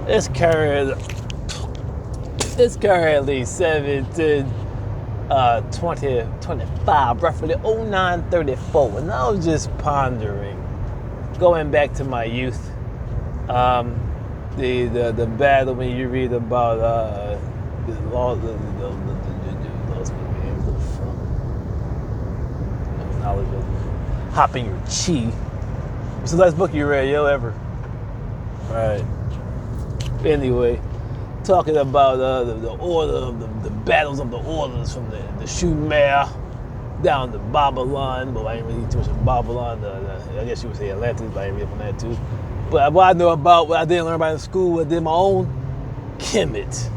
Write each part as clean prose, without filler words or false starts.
It's currently 7/10/2025, roughly 09:34, and I was just pondering, going back to my youth, the battle when you read about the law, the laws, knowledge of hopping your chi. What's the last book you read, yo, ever? Right. Anyway, talking about the order of the battles of the orders from the Shumer down to Babylon. Well, I ain't really too much of Babylon. I guess you would say Atlantis, but I ain't read from that too. But what I know about, what I didn't learn about in school, I did my own, Kemet.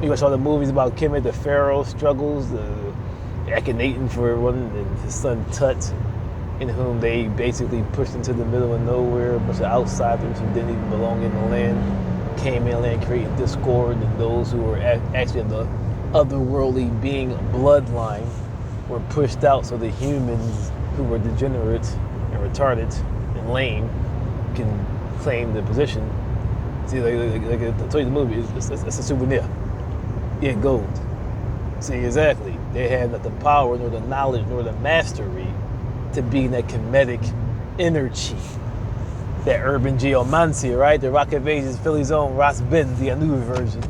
You watch all the movies about Kemet, the pharaoh struggles, the Akhenaten for one, and his son Tut, in whom they basically pushed into the middle of nowhere. A bunch of outsiders who didn't even belong in the land came in and created discord, and those who were actually in the otherworldly being bloodline were pushed out, so the humans who were degenerate and retarded and lame can claim the position. See, like I told you, the movie, it's a souvenir. Yeah, gold. See, exactly. They had not the power, nor the knowledge, nor the mastery to be in that Kemetic energy. That urban geomancy, right? The Rock of Ages, Philly's own Ross Benz, the new version.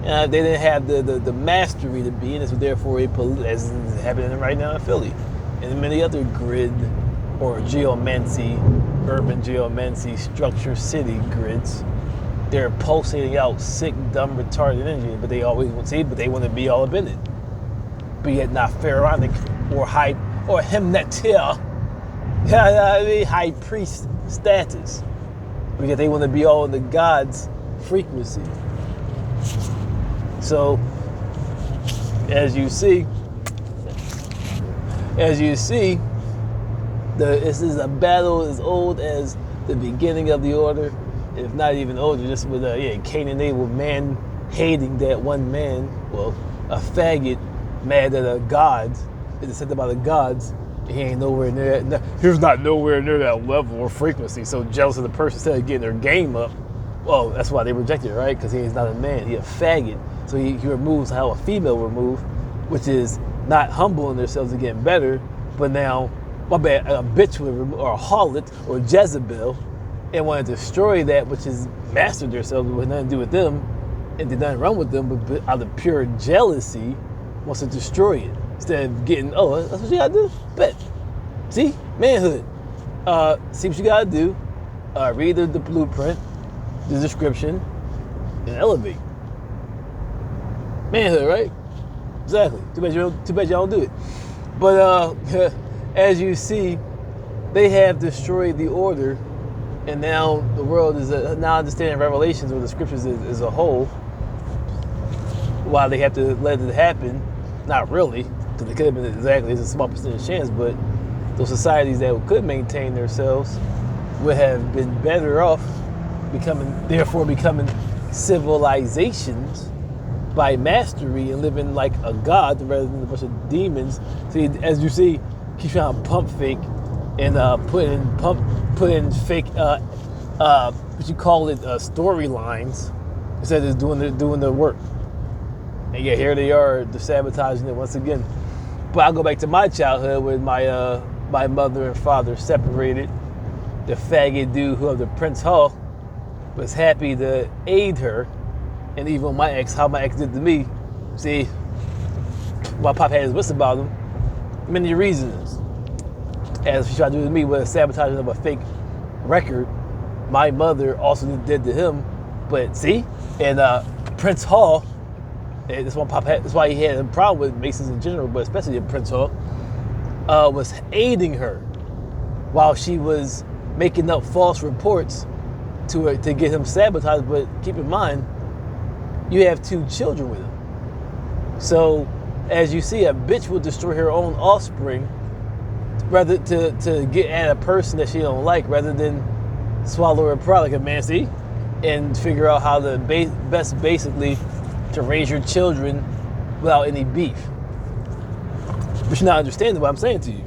They didn't have the mastery to be in it, so therefore, as is happening right now in Philly, and many other grid or geomancy, urban geomancy structure city grids, they're pulsating out sick, dumb, retarded energy, but they always want to see, but they want to be all up in it. But yet not pharaonic or high or hymnetia, high priest status. Because they want to be all in the God's frequency. So, as you see, this is a battle as old as the beginning of the order, if not even older, just with Cain and Abel, man hating that one man, well, a faggot mad at the gods, it's said about the gods, he ain't nowhere near that, he's not nowhere near that level or frequency, so jealous of the person instead of getting their game up, well, that's why they rejected it, right? Because he's not a man, he's a faggot, so he removes how a female would move, which is not humbling themselves and getting better, but now, my bad, a bitch or a harlot or Jezebel, and want to destroy that which has mastered themselves with nothing to do with them, and did not run with them, but out of pure jealousy, wants to destroy it. Instead of getting, oh, that's what you gotta do? Bet. See? Manhood. See what you gotta do. Read the blueprint, the description, and elevate. Manhood, right? Exactly. Too bad y'all don't do it. But as you see, they have destroyed the order, and now the world is now understanding Revelations or the scriptures as a whole. Why they have to let it happen? Not really, because it could have been exactly, it's a small percentage chance, but those societies that could maintain themselves would have been better off becoming civilizations by mastery and living like a god rather than a bunch of demons. See, as you see, keep trying to pump fake and put in fake what you call it, storylines instead of doing the work. And yeah, here they are, they're sabotaging it once again. But I'll go back to my childhood when my mother and father separated. The faggot dude who of the Prince Hall was happy to aid her, and even how my ex did to me. See, my pop had his wits about him. Many reasons. As she tried to do to me with sabotaging of a fake record, my mother also did to him. But see, and Prince Hall, that's why he had a problem with Masons in general, but especially in Prince Hall, was aiding her while she was making up false reports to get him sabotaged. But keep in mind, you have 2 children with him. So, as you see, a bitch will destroy her own offspring rather to get at a person that she don't like, rather than swallow her pride like a man, see, and figure out how to best basically to raise your children without any beef. But you're not understanding what I'm saying to you.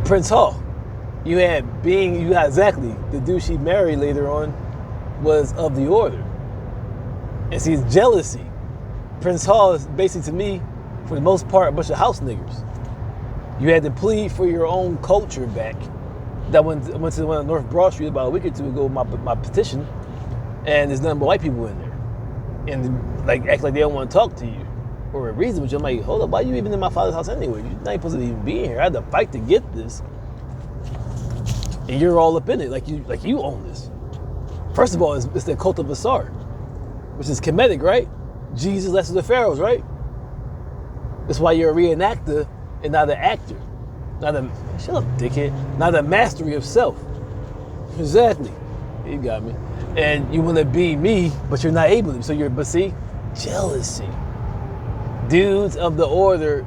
Prince Hall, you got exactly the dude she married later on, was of the order. And see, it's jealousy. Prince Hall is basically, to me, for the most part, a bunch of house niggers. You had to plead for your own culture back. That went to one of North Broad Street about a week or two ago, my petition, and there's nothing but white people in there. And like act like they don't want to talk to you. For a reason, which I'm like, hold up, why are you even in my father's house anyway? You're not supposed to even be here. I had to fight to get this. And you're all up in it, like you own this. First of all, it's the cult of Asar, which is Kemetic, right? Jesus, lesser the pharaohs, right? That's why you're a reenactor and not an actor. Not a, shut up, dickhead. Not a mastery of self. Exactly. You got me. And you want to be me, but you're not able to. But see, jealousy. Dudes of the order,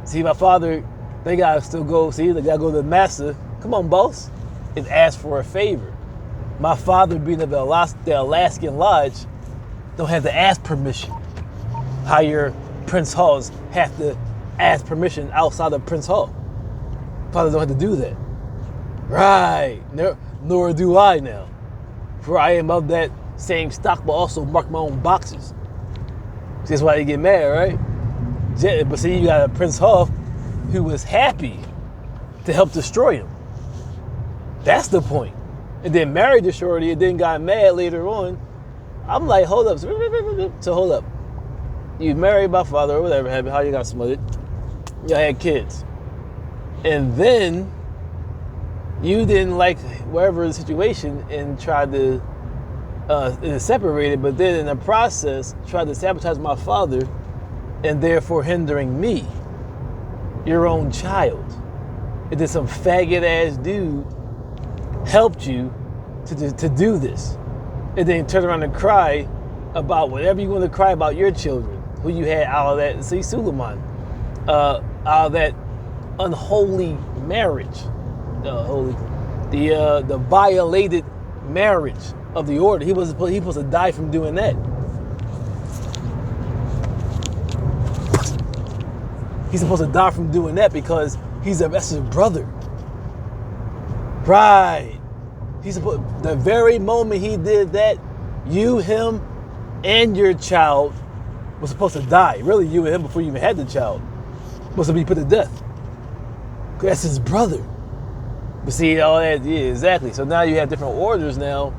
see, my father, they gotta still go, see, they gotta go to the master. Come on, boss, and ask for a favor. My father, being of the Alaskan Lodge, don't have to ask permission. How your Prince Halls have to ask permission outside of Prince Hall. Fathers don't have to do that. Right, nor do I now. For I am of that same stock, but also mark my own boxes. See, that's why they get mad, right? But see, you got a Prince Hall who was happy to help destroy him. That's the point. And then married the shorty and then got mad later on. I'm like, hold up. So hold up. You married my father or whatever, how you got smothered. Y'all had kids. And then you didn't like whatever the situation and tried to separate it, but then in the process tried to sabotage my father and therefore hindering me, your own child. And then some faggot ass dude helped you to do this. And then turn around and cry about whatever you want to cry about your children, who you had out of that, see, Suleiman, out of that unholy marriage, the violated marriage of the order. He was supposed to die from doing that. He's supposed to die from doing that because that's his brother. Right. The very moment he did that, you, him, and your child was supposed to die. Really, you and him before you even had the child. Supposed to be put to death. That's his brother. But see, all that, yeah, exactly. So now you have different orders now.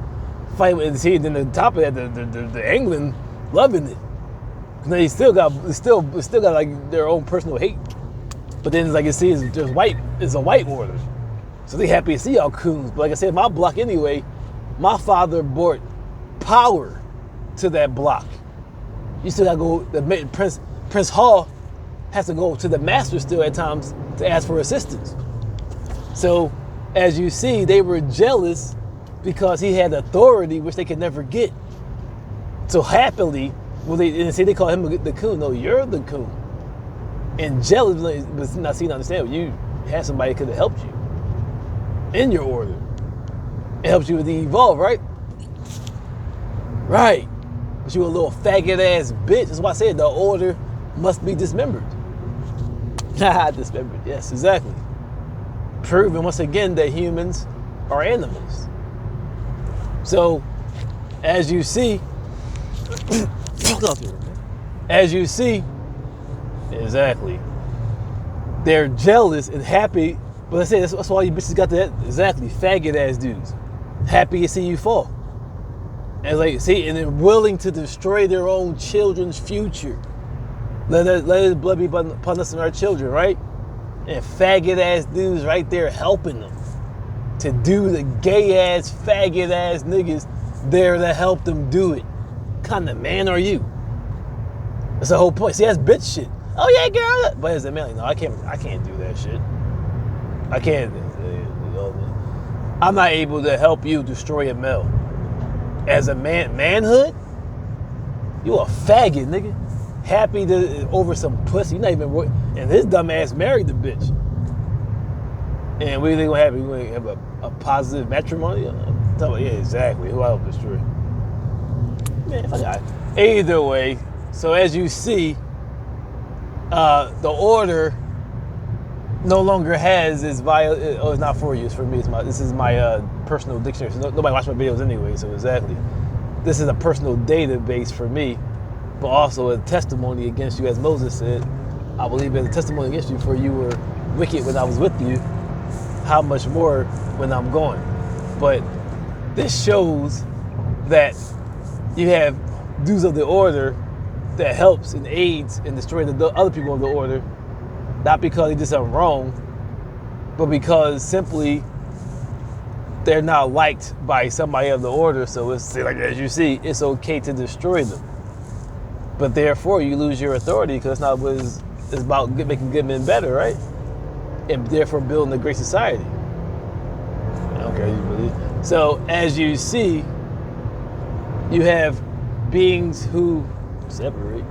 Fight with, see, then the top of that, the England loving it. Now you still got like their own personal hate. But then, like you see, it's a white order. So they happy to see y'all coons. But like I said, my block anyway, my father brought power to that block. You still gotta go, Prince Hall has to go to the master still at times to ask for assistance. So as you see, they were jealous because he had authority which they could never get. So happily, they call him the coon. No, you're the coon. And jealous was not seen to understand. You had somebody that could have helped you in your order. It helps you with the evolve, right? Right. But you a little faggot ass bitch. That's why I said the order must be dismembered. Dismembered, yes, exactly. Proving once again that humans are animals. So, as you see, exactly, they're jealous and happy. But I say that's why you bitches got that, exactly, faggot ass dudes. Happy to see you fall. And like, see, and they're willing to destroy their own children's future. Let his blood be upon us and our children, right? And faggot ass dudes right there helping them to do the gay ass, faggot ass niggas there to help them do it. What kind of man are you? That's the whole point. See, that's bitch shit. Oh yeah, girl. But as a man, like, no, I can't do that shit. I can't. I'm not able to help you destroy a male. As a manhood, you a faggot, nigga. Happy to over some pussy. You're not even. And his dumb ass married the bitch. And what do you think gonna happen? You gonna have a positive matrimony? Yeah, exactly. Who I help destroy? Man, if I got it. Either way. So as you see, the order no longer has its it's not for you. It's for me. This is my personal dictionary. So nobody watches my videos anyway. So exactly, this is a personal database for me, but also a testimony against you, as Moses said. I believe as a testimony against you, for you were wicked when I was with you, how much more when I'm gone. But this shows that you have dudes of the order that helps and aids in destroying the other people of the order, not because they did something wrong, but because simply they're not liked by somebody of the order. So it's like, as you see, it's okay to destroy them. But therefore, you lose your authority, because that's not what it's about, making good men better, right? And therefore building a great society. Okay, you believe. So as you see, you have beings who separate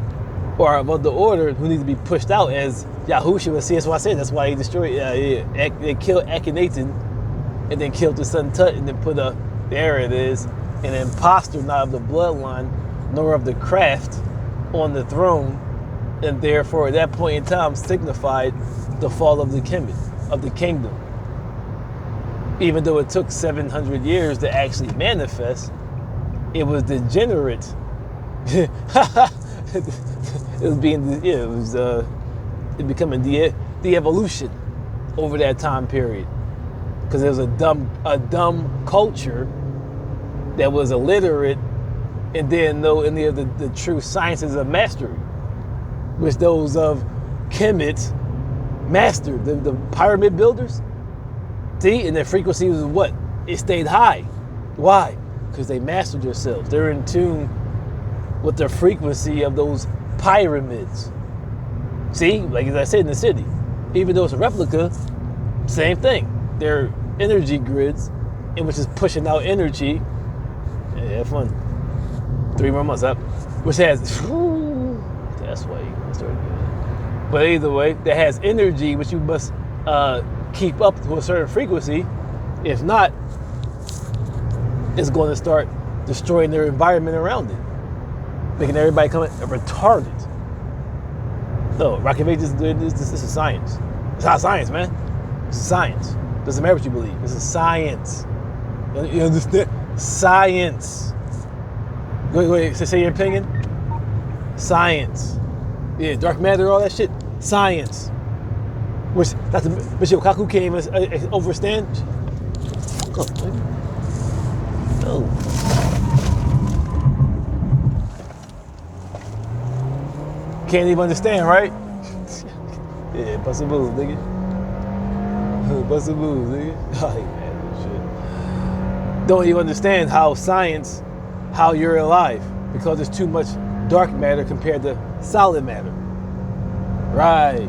or are above the order, who need to be pushed out, as Yahushua would see. That's why I said, that's why he destroyed, they killed Akhenaten, and then killed the son Tut, and then put there it is, an imposter, not of the bloodline, nor of the craft, on the throne, and therefore at that point in time signified the fall of the kingdom. Even though it took 700 years to actually manifest, it was degenerate. It becoming the evolution over that time period, because there was a dumb culture that was illiterate and didn't know any of the true sciences of mastery, which those of Kemet mastered. The pyramid builders, see, and their frequency was what? It stayed high. Why? Because they mastered themselves. They're in tune with the frequency of those pyramids. See, like as I said, in the city, even though it's a replica, same thing. They're energy grids, in which is pushing out energy. Yeah, have fun. 3 more months up, which has, that's why you started doing it. But either way, that has energy, which you must keep up to a certain frequency. If not, it's going to start destroying their environment around it, making everybody come retarded. No, Rocket Vegas, this is science. It's not science, man. This is science. Doesn't matter what you believe. This is science. You understand? Science. Wait, say your opinion? Science. Yeah, dark matter, all that shit. Science. Which Dr. Bishop Kaku came as overstand. Fuck up, man. No. Can't even understand, right? Yeah, bust a move, nigga. Bust a move, nigga. Oh, hey, man, shit. Don't even understand how science, how you're alive, because there's too much dark matter compared to solid matter. Right.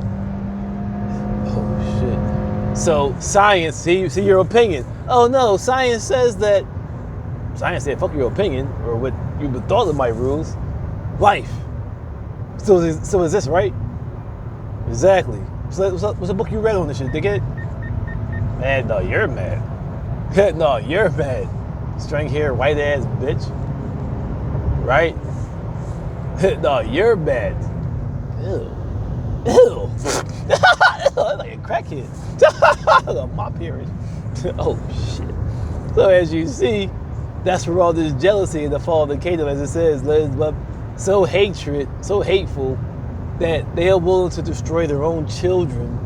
Oh, shit. So science, see your opinion. Oh no, science says that. Science said, fuck your opinion, or what you thought of my rules. Life. Still exists, right? Exactly. So what's the book you read on this shit? They get it? Man, no, you're mad. No, you're mad. String hair, white ass bitch. Right? No, you're mad. Ew. Ew. Like a crackhead. My parents. Oh shit. So as you see, that's where all this jealousy and the fall of the kingdom, as it says, so hateful that they are willing to destroy their own children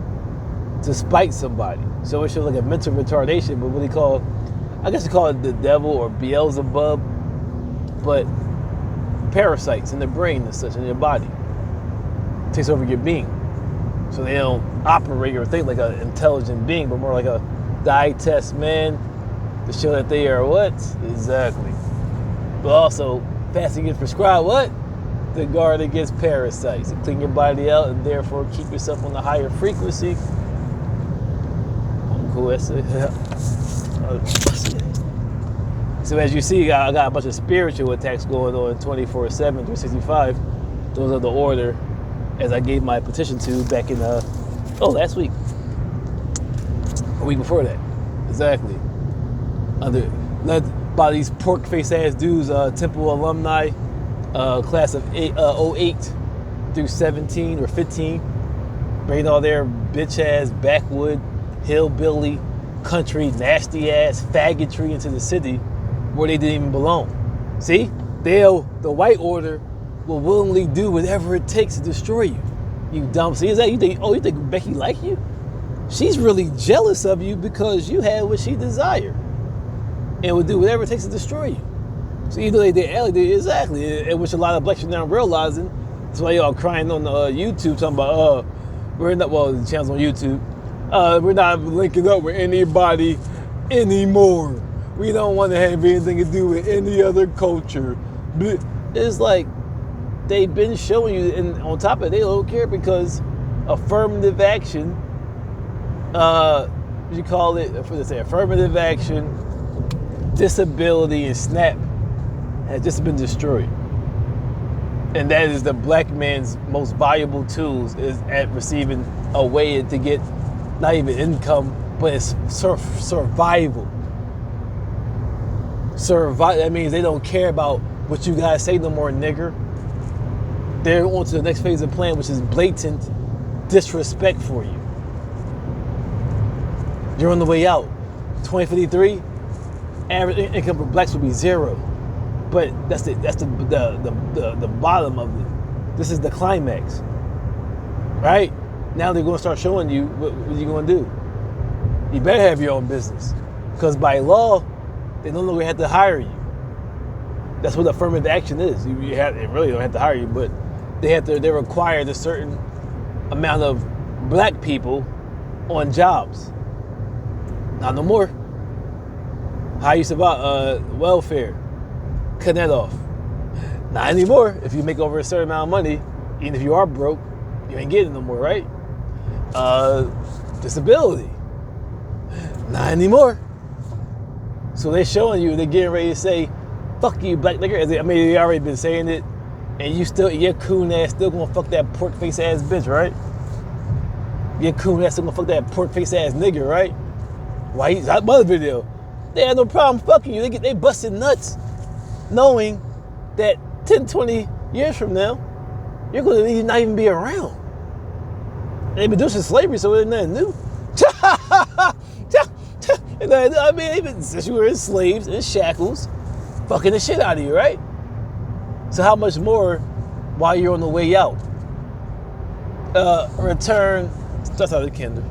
to spite somebody. So it shows like a mental retardation, but what they call, I guess they call it the devil or Beelzebub, but parasites in the brain and such, in your body. It takes over your being. So they don't operate or think like an intelligent being, but more like a die test man to show that they are what? Exactly. But also, fasting is prescribed what? To guard against parasites, to clean your body out and therefore keep yourself on a higher frequency. Cool. So as you see, I got a bunch of spiritual attacks going on 24/7, 365. Those are the order, as I gave my petition to back in last week, a week before that, exactly. Led by these pork face ass dudes, Temple alumni, class of 08 through 17 or 15, bringing all their bitch ass backwood, hillbilly, country, nasty ass faggotry into the city where they didn't even belong. See? The white order will willingly do whatever it takes to destroy you. You dumb. See, is that you think Becky like you? She's really jealous of you because you had what she desired, and will do whatever it takes to destroy you. So you know exactly, and which a lot of blacks are now realizing. That's why y'all crying on YouTube talking about we're not, well, the channel's on YouTube. We're not linking up with anybody anymore. We don't want to have anything to do with any other culture. It's like they've been showing you, and on top of it, they don't care because affirmative action, what you call it? Affirmative action, disability, and SNAP has just been destroyed. And that is the black man's most valuable tools, is at receiving a way to get not even income, but it's survival. That means they don't care about what you guys say no more, nigger. They're on to the next phase of the plan, which is blatant disrespect for you. You're on the way out. 2053, average income for blacks will be 0. But that's the bottom of it. This is the climax, right? Now they're going to start showing you what you're going to do. You better have your own business, because by law, they no longer have to hire you. That's what affirmative action is. They really don't have to hire you, but they're required a certain amount of black people on jobs. Not no more. How you survive? Welfare. Cut that off. Not anymore. If you make over a certain amount of money, even if you are broke, you ain't getting no more, right? Disability. Not anymore. So they're showing you, they're getting ready to say, fuck you, black nigger. I mean, they already been saying it, and your coon ass still gonna fuck that pork face ass bitch, right? Your coon ass still gonna fuck that pork face ass nigger, right? Why? That other video. They had no problem fucking you. They busted nuts, knowing that 10, 20 years from now, you're going to not even be around. They've been doing since slavery, so it's nothing new. I mean, since you were in slaves and shackles, fucking the shit out of you, right? So how much more while you're on the way out? Return, starts out of the kinder.